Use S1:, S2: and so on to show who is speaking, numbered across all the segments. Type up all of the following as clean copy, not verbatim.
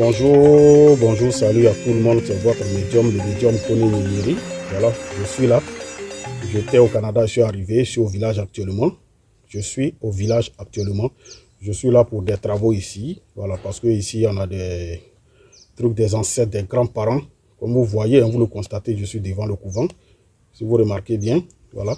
S1: Bonjour, salut à tout le monde, c'est votre médium, le médium Kone Nyeri. Voilà, je suis là. J'étais au Canada, je suis arrivé, je suis au village actuellement. Je suis là pour des travaux ici. Voilà, parce que ici, on a des trucs des ancêtres, des grands-parents. Comme vous voyez, vous le constatez, je suis devant le couvent. Si vous remarquez bien, voilà.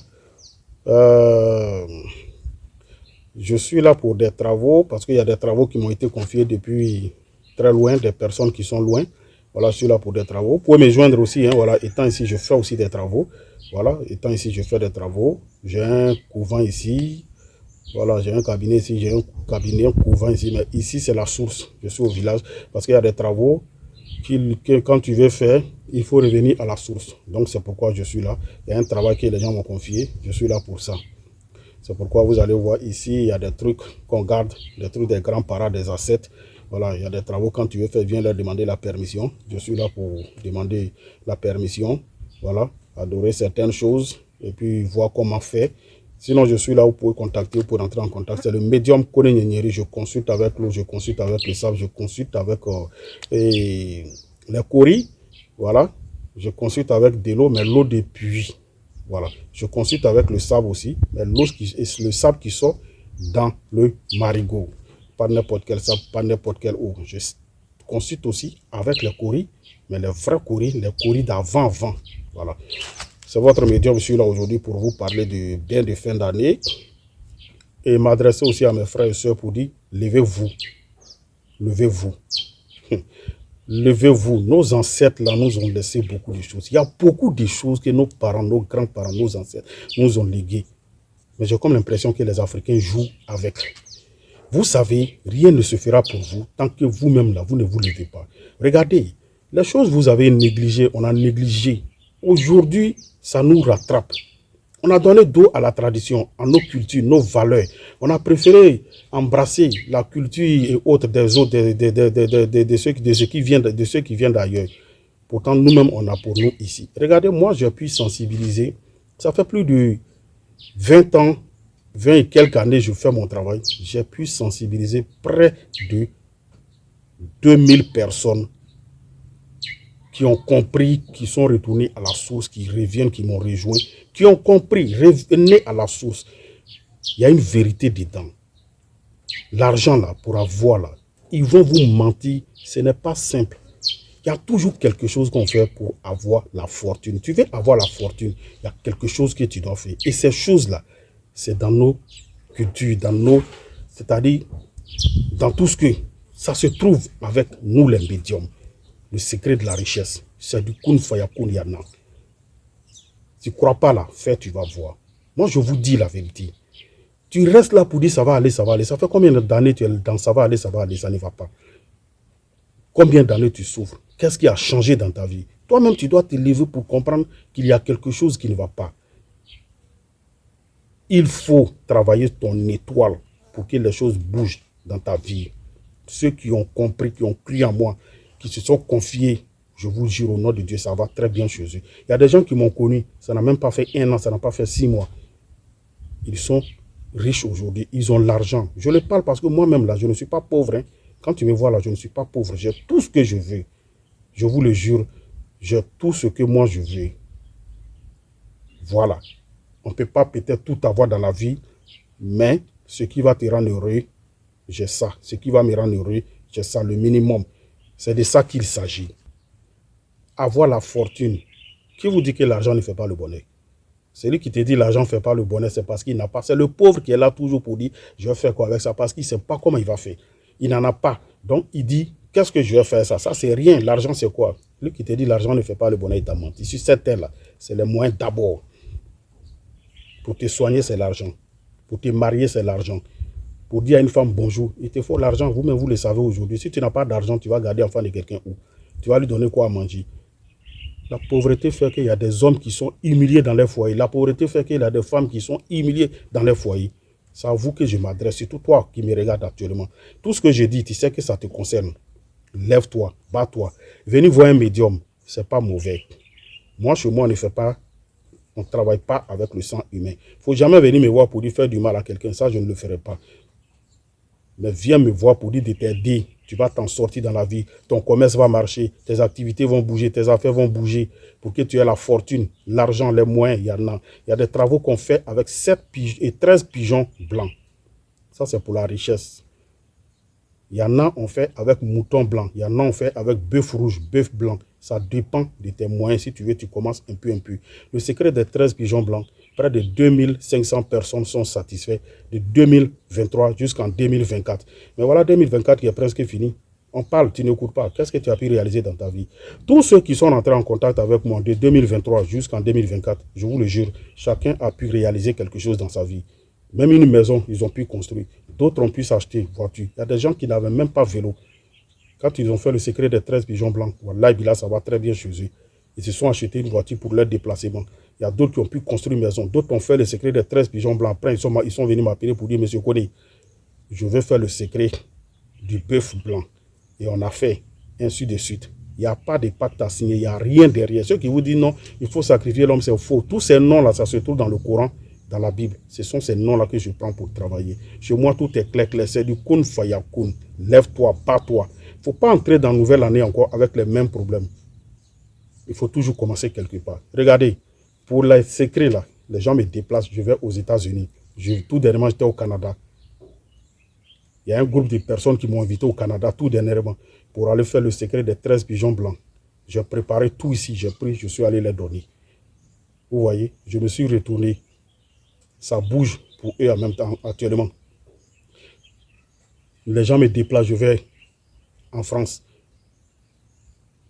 S1: Je suis là pour des travaux, parce qu'il y a des travaux qui m'ont été confiés depuis très loin, des personnes qui sont loin. Voilà, je suis là pour des travaux. Vous pouvez me joindre aussi, voilà, étant ici, je fais aussi des travaux. Voilà, étant ici, je fais des travaux. J'ai un couvent ici. Voilà, j'ai un cabinet ici, j'ai un cabinet, un couvent ici. Mais ici, c'est la source. Je suis au village, parce qu'il y a des travaux que quand tu veux faire, il faut revenir à la source. Donc, c'est pourquoi je suis là. Il y a un travail que les gens m'ont confié. Je suis là pour ça. C'est pourquoi vous allez voir ici, il y a des trucs qu'on garde, des trucs des grands-parents, des ancêtres. Voilà, il y a des travaux, quand tu veux faire, viens leur demander la permission. Je suis là pour demander la permission. Voilà, adorer certaines choses et puis voir comment faire. Sinon, je suis là, vous pouvez contacter, vous pouvez entrer en contact. C'est le médium Kone Nyeri. Je consulte avec l'eau, je consulte avec le sable, je consulte avec les coris. Voilà, je consulte avec de l'eau, mais l'eau de puits. Voilà. Je consulte avec le sable aussi, mais le sable qui sort dans le marigot. Pas n'importe quel sable, pas n'importe quelle eau. Je consulte aussi avec les coris, mais les vrais coris, les coris d'avant. Voilà. C'est votre médium, je suis là aujourd'hui pour vous parler de bien de fin d'année et m'adresser aussi à mes frères et sœurs pour dire, levez-vous. Levez-vous. Levez-vous, nos ancêtres là nous ont laissé beaucoup de choses. Il y a beaucoup de choses que nos parents, nos grands-parents, nos ancêtres nous ont léguées. Mais j'ai comme l'impression que les Africains jouent avec. Vous savez, rien ne se fera pour vous tant que vous-même là, vous ne vous levez pas. Regardez, les choses que vous avez négligées, on a négligé. Aujourd'hui, ça nous rattrape. On a donné dos à la tradition, à nos cultures, nos valeurs. On a préféré embrasser la culture et autres des autres, de ceux qui viennent d'ailleurs. Pourtant, nous-mêmes, on a pour nous ici. Regardez, moi, j'ai pu sensibiliser. Ça fait plus de 20 ans, 20 et quelques années, je fais mon travail. J'ai pu sensibiliser près de 2000 personnes qui ont compris, qui sont retournés à la source, qui reviennent, qui m'ont rejoint, qui ont compris, revenez à la source. Il y a une vérité dedans. L'argent là, pour avoir là, ils vont vous mentir, ce n'est pas simple. Il y a toujours quelque chose qu'on fait pour avoir la fortune. Tu veux avoir la fortune, il y a quelque chose que tu dois faire. Et ces choses-là, c'est dans nos cultures, c'est-à-dire dans tout ce que ça se trouve avec nous les médiums. Le secret de la richesse, c'est du kun fayakun yana. Tu ne crois pas là, fais, tu vas voir. Moi, je vous dis la vérité. Tu restes là pour dire ça va aller, ça va aller. Ça fait combien d'années tu es dans ça va aller, ça ne va pas. Combien d'années tu souffres? Qu'est-ce qui a changé dans ta vie? Toi-même, tu dois te lever pour comprendre qu'il y a quelque chose qui ne va pas. Il faut travailler ton étoile pour que les choses bougent dans ta vie. Ceux qui ont compris, qui ont cru en moi, qui se sont confiés, je vous jure au nom de Dieu, ça va très bien chez eux. Il y a des gens qui m'ont connu, ça n'a même pas fait 1 an, ça n'a pas fait 6 mois. Ils sont riches aujourd'hui, ils ont l'argent. Je le parle parce que moi-même là, je ne suis pas pauvre. Hein. Quand tu me vois là, je ne suis pas pauvre. J'ai tout ce que je veux. Je vous le jure, j'ai tout ce que moi je veux. Voilà. On ne peut pas peut-être tout avoir dans la vie, mais ce qui va te rendre heureux, j'ai ça. Ce qui va me rendre heureux, j'ai ça, le minimum. C'est de ça qu'il s'agit. Avoir la fortune. Qui vous dit que l'argent ne fait pas le bonheur? Celui qui te dit l'argent ne fait pas le bonheur, c'est parce qu'il n'a pas. C'est le pauvre qui est là toujours pour dire, je vais faire quoi avec ça, parce qu'il ne sait pas comment il va faire. Il n'en a pas. Donc, il dit, qu'est-ce que je vais faire ça? Ça, c'est rien. L'argent, c'est quoi? Lui qui te dit l'argent ne fait pas le bonheur, il t'a menti. Sur cette terre-là, c'est les moyens d'abord. Pour te soigner, c'est l'argent. Pour te marier, c'est l'argent. Pour dire à une femme bonjour, il te faut l'argent. Vous-même, vous le savez aujourd'hui. Si tu n'as pas d'argent, tu vas garder l'enfant de quelqu'un où? Tu vas lui donner quoi à manger? La pauvreté fait qu'il y a des hommes qui sont humiliés dans les foyers. La pauvreté fait qu'il y a des femmes qui sont humiliées dans les foyers. C'est à vous que je m'adresse, surtout toi qui me regardes actuellement. Tout ce que je dis, tu sais que ça te concerne. Lève-toi, bats-toi. Venez voir un médium, ce n'est pas mauvais. Moi, chez moi, on ne travaille pas avec le sang humain. Il ne faut jamais venir me voir pour dire faire du mal à quelqu'un. Ça, je ne le ferai pas. Mais viens me voir pour dire de t'aider Tu vas t'en sortir dans la vie. Ton commerce va marcher. Tes activités vont bouger. Tes affaires vont bouger. Pour que tu aies la fortune, l'argent, les moyens, il y en a. Il y a des travaux qu'on fait avec 7 et 13 pigeons blancs. Ça, c'est pour la richesse. Il y en a, on fait avec mouton blanc. Il y en a, on fait avec bœuf rouge, bœuf blanc. Ça dépend de tes moyens. Si tu veux, tu commences un peu. Le secret des 13 pigeons blancs, près de 2500 personnes sont satisfaites de 2023 jusqu'en 2024. Mais voilà 2024 qui est presque fini. On parle, tu n'écoutes pas. Qu'est-ce que tu as pu réaliser dans ta vie? Tous ceux qui sont entrés en contact avec moi de 2023 jusqu'en 2024, je vous le jure, chacun a pu réaliser quelque chose dans sa vie. Même une maison, ils ont pu construire. D'autres ont pu s'acheter une voiture. Il y a des gens qui n'avaient même pas vélo. Quand ils ont fait le secret des 13 pigeons blancs, là, ça va très bien chez eux. Ils se sont achetés une voiture pour leur déplacement. Il y a d'autres qui ont pu construire une maison. D'autres ont fait le secret des 13 pigeons blancs. Après, ils sont venus m'appeler pour dire, Monsieur Kone, je vais faire le secret du bœuf blanc. Et on a fait, ainsi de suite. Il n'y a pas de pacte à signer, il n'y a rien derrière. Ceux qui vous disent non, il faut sacrifier l'homme, c'est faux. Tous ces noms-là, ça se trouve dans le Coran, dans la Bible. Ce sont ces noms-là que je prends pour travailler. Chez moi, tout est clair. C'est du kun fayakun. Lève-toi, bats-toi. Il ne faut pas entrer dans la nouvelle année encore avec les mêmes problèmes. Il faut toujours commencer quelque part. Regardez, pour les secrets là, les gens me déplacent, je vais aux États-Unis. Tout dernièrement, j'étais au Canada. Il y a un groupe de personnes qui m'ont invité au Canada tout dernièrement pour aller faire le secret des 13 pigeons blancs. J'ai préparé tout ici, j'ai pris, je suis allé les donner. Vous voyez, je me suis retourné. Ça bouge pour eux en même temps actuellement. Les gens me déplacent, je vais en France.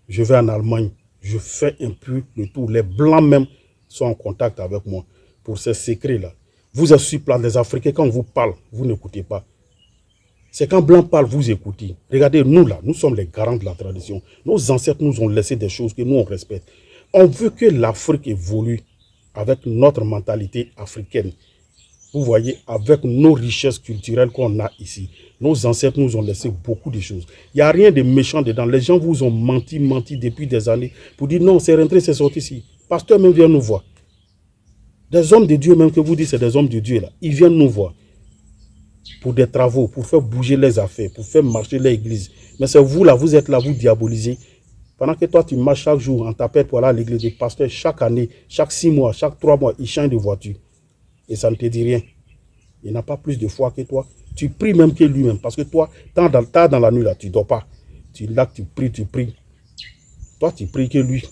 S1: Je vais en Allemagne. Je fais un peu le tour. Les Blancs même sont en contact avec moi pour ces secrets-là. Vous êtes sur place, les Africains, quand on vous parle, vous n'écoutez pas. C'est quand Blanc parle, vous écoutez. Regardez, nous là, nous sommes les garants de la tradition. Nos ancêtres nous ont laissé des choses que nous on respecte. On veut que l'Afrique évolue avec notre mentalité africaine. Vous voyez, avec nos richesses culturelles qu'on a ici. Nos ancêtres nous ont laissé beaucoup de choses. Il n'y a rien de méchant dedans. Les gens vous ont menti depuis des années pour dire non, c'est rentré, c'est sorti ici. Pasteur même vient nous voir. Des hommes de Dieu même que vous dites c'est des hommes de Dieu là. Ils viennent nous voir pour des travaux, pour faire bouger les affaires, pour faire marcher l'église. Mais c'est vous là, vous êtes là, vous diabolisez. Pendant que toi tu marches chaque jour en tapette pour aller à l'église du pasteur, chaque année, chaque 6 mois, chaque 3 mois, il change de voiture. Et ça ne te dit rien. Il n'a pas plus de foi que toi. Tu pries même que lui-même. Parce que toi, tard dans la nuit, là, tu ne dors pas. Tu pries. Toi, tu pries que lui.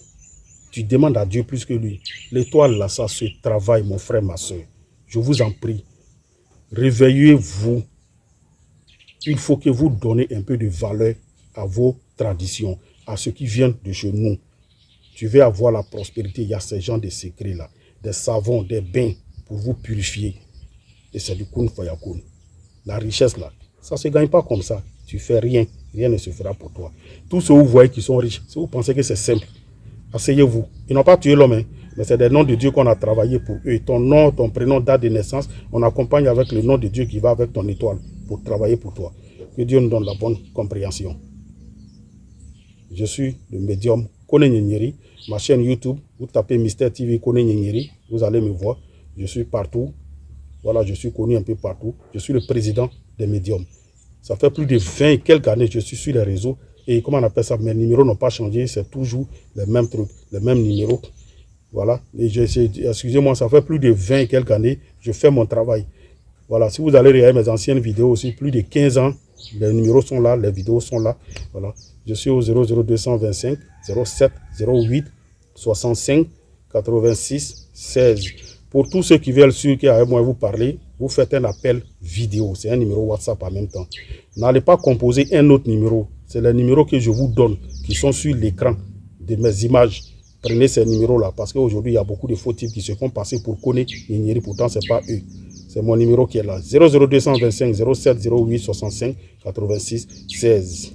S1: Tu demandes à Dieu plus que lui. L'étoile, là, ça se travaille, mon frère, ma soeur. Je vous en prie. Réveillez-vous. Il faut que vous donnez un peu de valeur à vos traditions, à ce qui vient de chez nous. Tu veux avoir la prospérité. Il y a ces gens de secrets là. Des savons, des bains pour vous purifier. Et c'est du kun fayakun. La richesse là, ça ne se gagne pas comme ça. Tu fais rien, rien ne se fera pour toi. Tous ceux que vous voyez qui sont riches, si vous pensez que c'est simple, asseyez-vous. Ils n'ont pas tué l'homme, hein, mais c'est des noms de Dieu qu'on a travaillé pour eux. Ton nom, ton prénom, date de naissance, on accompagne avec le nom de Dieu qui va avec ton étoile pour travailler pour toi. Que Dieu nous donne la bonne compréhension. Je suis le médium Kone Nyenyeri. Ma chaîne YouTube, vous tapez Mystère TV Kone Nyenyeri, vous allez me voir. Je suis partout. Voilà, je suis connu un peu partout. Je suis le président des médiums. Ça fait plus de 20 et quelques années que je suis sur les réseaux. Et comment on appelle ça? Mes numéros n'ont pas changé. C'est toujours les mêmes trucs, les mêmes numéros. Voilà. Et excusez-moi, ça fait plus de 20 et quelques années que je fais mon travail. Voilà. Si vous allez regarder mes anciennes vidéos aussi, plus de 15 ans, les numéros sont là, les vidéos sont là. Voilà. Je suis au 00225 07 08 65 86 16. Pour tous ceux qui veulent suivre qui avec moi vous parler, vous faites un appel vidéo. C'est un numéro WhatsApp en même temps. N'allez pas composer un autre numéro. C'est les numéros que je vous donne qui sont sur l'écran de mes images. Prenez ces numéros-là parce qu'aujourd'hui, il y a beaucoup de faux types qui se font passer pour Kone Nyenyeri. Pourtant, ce n'est pas eux. C'est mon numéro qui est là. 00225 07 08 65 86 16.